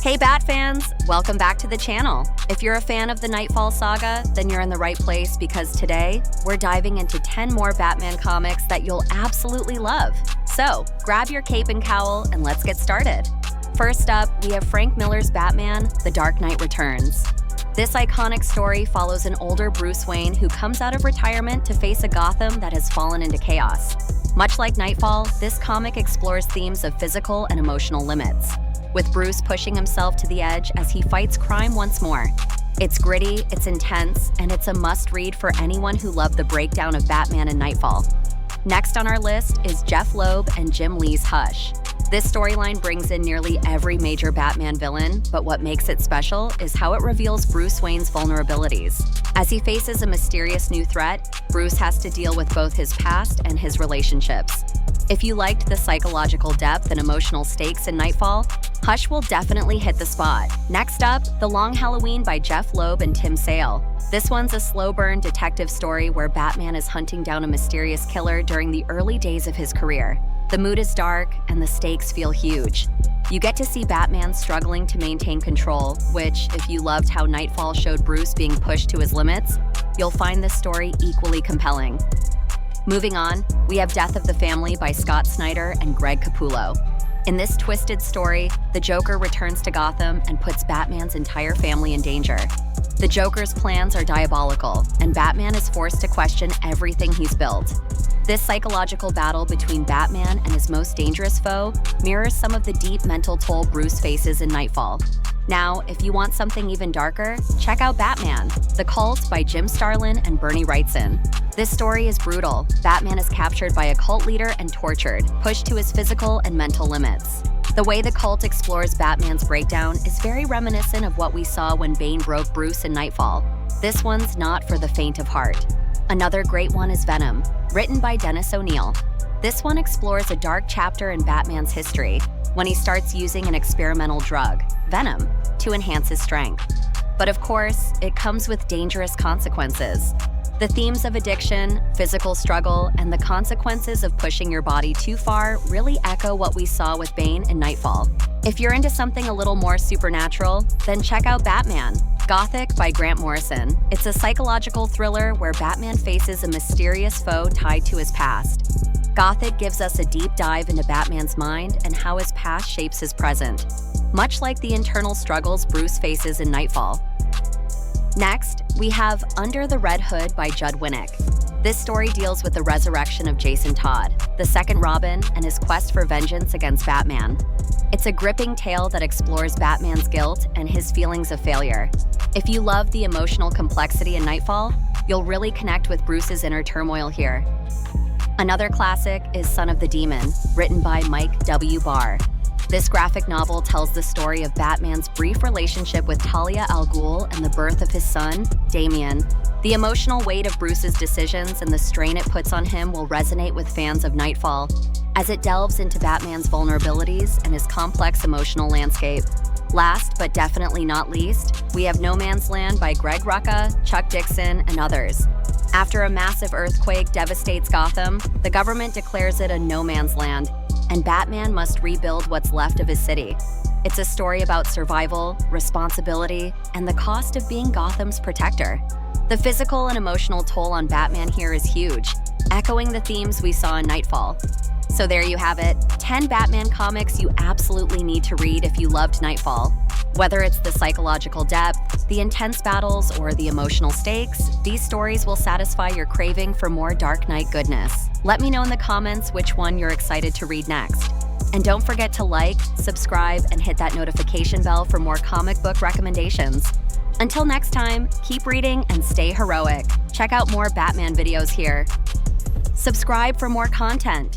Hey Bat fans, welcome back to the channel. If you're a fan of the Knightfall saga, then you're in the right place because today we're diving into 10 more Batman comics that you'll absolutely love. So grab your cape and cowl and let's get started. First up, we have Frank Miller's Batman, The Dark Knight Returns. This iconic story follows an older Bruce Wayne who comes out of retirement to face a Gotham that has fallen into chaos. Much like Knightfall, this comic explores themes of physical and emotional limits, with Bruce pushing himself to the edge as he fights crime once more. It's gritty, it's intense, and it's a must-read for anyone who loved the breakdown of Batman and Knightfall. Next on our list is Jeff Loeb and Jim Lee's Hush. This storyline brings in nearly every major Batman villain, but what makes it special is how it reveals Bruce Wayne's vulnerabilities. As he faces a mysterious new threat, Bruce has to deal with both his past and his relationships. If you liked the psychological depth and emotional stakes in Knightfall, Hush will definitely hit the spot. Next up, The Long Halloween by Jeff Loeb and Tim Sale. This one's a slow-burn detective story where Batman is hunting down a mysterious killer during the early days of his career. The mood is dark and the stakes feel huge. You get to see Batman struggling to maintain control, which, if you loved how Knightfall showed Bruce being pushed to his limits, you'll find this story equally compelling. Moving on, we have Death of the Family by Scott Snyder and Greg Capullo. In this twisted story, the Joker returns to Gotham and puts Batman's entire family in danger. The Joker's plans are diabolical, and Batman is forced to question everything he's built. This psychological battle between Batman and his most dangerous foe mirrors some of the deep mental toll Bruce faces in Knightfall. Now, if you want something even darker, check out Batman, The Cult by Jim Starlin and Bernie Wrightson. This story is brutal. Batman is captured by a cult leader and tortured, pushed to his physical and mental limits. The way the cult explores Batman's breakdown is very reminiscent of what we saw when Bane broke Bruce in Knightfall. This one's not for the faint of heart. Another great one is Venom, written by Dennis O'Neil. This one explores a dark chapter in Batman's history when he starts using an experimental drug, Venom, to enhance his strength. But of course, it comes with dangerous consequences. The themes of addiction, physical struggle, and the consequences of pushing your body too far really echo what we saw with Bane in Knightfall. If you're into something a little more supernatural, then check out Batman, Gothic by Grant Morrison. It's a psychological thriller where Batman faces a mysterious foe tied to his past. Gothic gives us a deep dive into Batman's mind and how his past shapes his present, much like the internal struggles Bruce faces in Knightfall. Next, we have Under the Red Hood by Judd Winnick. This story deals with the resurrection of Jason Todd, the second Robin, and his quest for vengeance against Batman. It's a gripping tale that explores Batman's guilt and his feelings of failure. If you love the emotional complexity in Knightfall, you'll really connect with Bruce's inner turmoil here. Another classic is Son of the Demon, written by Mike W. Barr. This graphic novel tells the story of Batman's brief relationship with Talia al Ghul and the birth of his son, Damian. The emotional weight of Bruce's decisions and the strain it puts on him will resonate with fans of Knightfall, as it delves into Batman's vulnerabilities and his complex emotional landscape. Last, but definitely not least, we have No Man's Land by Greg Rucka, Chuck Dixon, and others. After a massive earthquake devastates Gotham, the government declares it a no man's land, and Batman must rebuild what's left of his city. It's a story about survival, responsibility, and the cost of being Gotham's protector. The physical and emotional toll on Batman here is huge, echoing the themes we saw in Knightfall. So there you have it, 10 Batman comics you absolutely need to read if you loved Knightfall. Whether it's the psychological depth, the intense battles, or the emotional stakes, these stories will satisfy your craving for more Dark Knight goodness. Let me know in the comments which one you're excited to read next. And don't forget to like, subscribe, and hit that notification bell for more comic book recommendations. Until next time, keep reading and stay heroic. Check out more Batman videos here. Subscribe for more content.